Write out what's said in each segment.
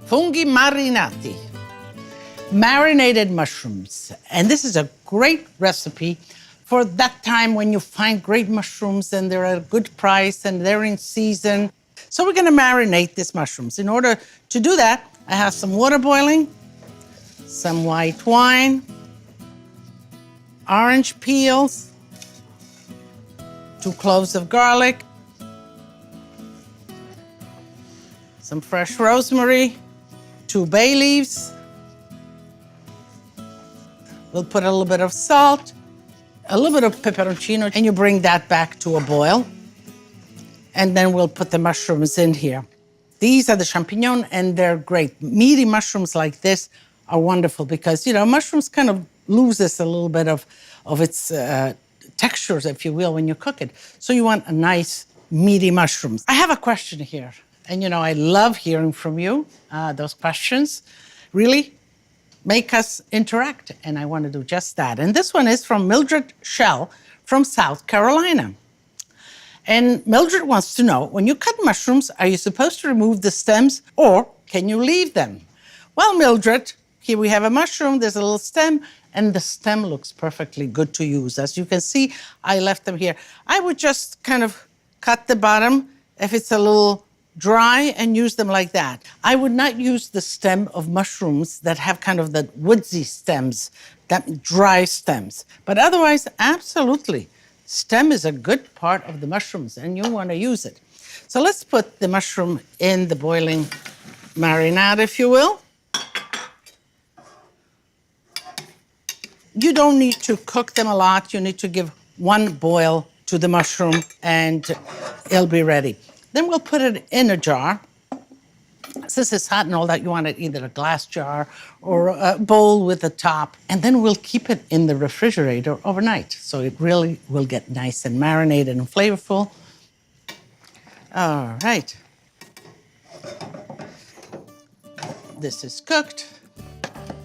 funghi marinati, marinated mushrooms. And this is a great recipe for that time when you find great mushrooms and they're at a good price and they're in season. So we're gonna marinate these mushrooms. In order to do that, I have some water boiling, some white wine, orange peels, 2 cloves of garlic, some fresh rosemary, 2 bay leaves. We'll put a little bit of salt, a little bit of peperoncino, and you bring that back to a boil. And then we'll put the mushrooms in here. These are the champignon, and they're great. Meaty mushrooms like this are wonderful because, you know, mushrooms kind of loses a little bit of its textures, if you will, when you cook it. So you want a nice, meaty mushrooms. I have a question here. And, you know, I love hearing from you. Those questions really make us interact, and I want to do just that. And this one is from Mildred Shell from South Carolina. And Mildred wants to know, when you cut mushrooms, are you supposed to remove the stems or can you leave them? Well, Mildred, here we have a mushroom, there's a little stem, and the stem looks perfectly good to use. As you can see, I left them here. I would just kind of cut the bottom if it's a little dry and use them like that. I would not use the stem of mushrooms that have kind of the woodsy stems, that dry stems. But otherwise, absolutely. Stem is a good part of the mushrooms and you want to use it. So let's put the mushroom in the boiling marinade, if you will. You don't need to cook them a lot. You need to give 1 boil to the mushroom and it'll be ready. Then we'll put it in a jar. Since it's hot and all that, you want it either a glass jar or a bowl with a top. And then we'll keep it in the refrigerator overnight. So it really will get nice and marinated and flavorful. All right. This is cooked.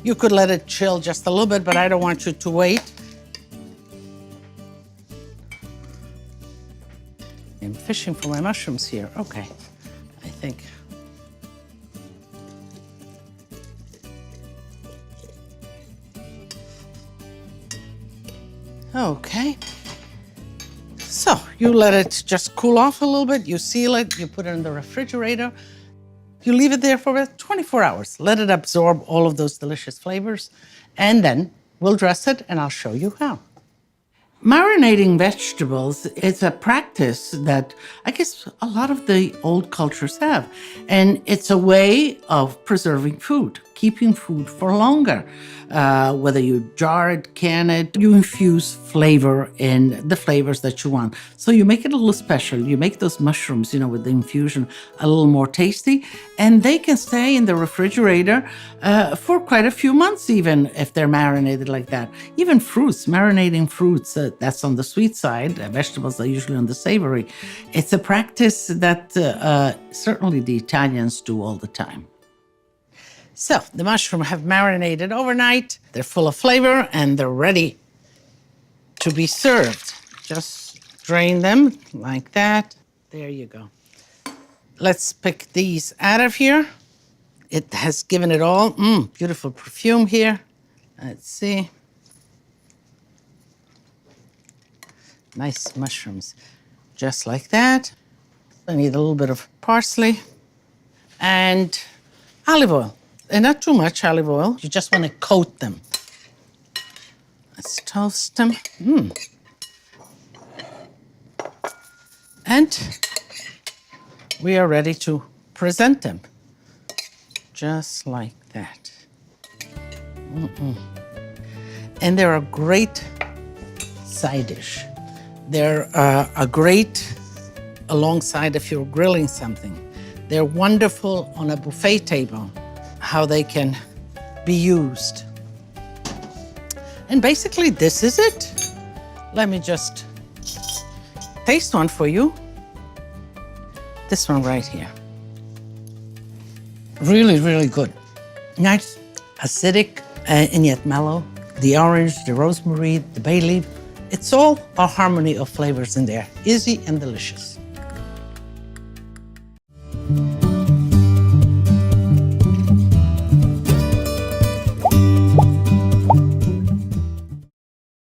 You could let it chill just a little bit, but I don't want you to wait. I'm fishing for my mushrooms here. Okay, I think. Okay. So you let it just cool off a little bit. You seal it, you put it in the refrigerator. You leave it there for about 24 hours. Let it absorb all of those delicious flavors. And then we'll dress it and I'll show you how. Marinating vegetables is a practice that I guess a lot of the old cultures have. And it's a way of preserving food, keeping food for longer. Whether you jar it, can it, you infuse flavor in the flavors that you want. So you make it a little special. You make those mushrooms, you know, with the infusion a little more tasty. And they can stay in the refrigerator for quite a few months even if they're marinated like that. Even fruits, marinating fruits, that's on the sweet side. Vegetables are usually on the savory. It's a practice that certainly the Italians do all the time. So the mushrooms have marinated overnight. They're full of flavor and they're ready to be served. Just drain them like that. There you go. Let's pick these out of here. It has given it all. Beautiful perfume here. Let's see. Nice mushrooms, just like that. I need a little bit of parsley and olive oil. And not too much olive oil. You just want to coat them. Let's toast them. And we are ready to present them. Just like that. And they're a great side dish. They're a great alongside if you're grilling something. They're wonderful on a buffet table, how they can be used. And basically this is it. Let me just taste one for you. This one right here. Really, really good. Nice, acidic, and yet mellow. The orange, the rosemary, the bay leaf. It's all a harmony of flavors in there. Easy and delicious.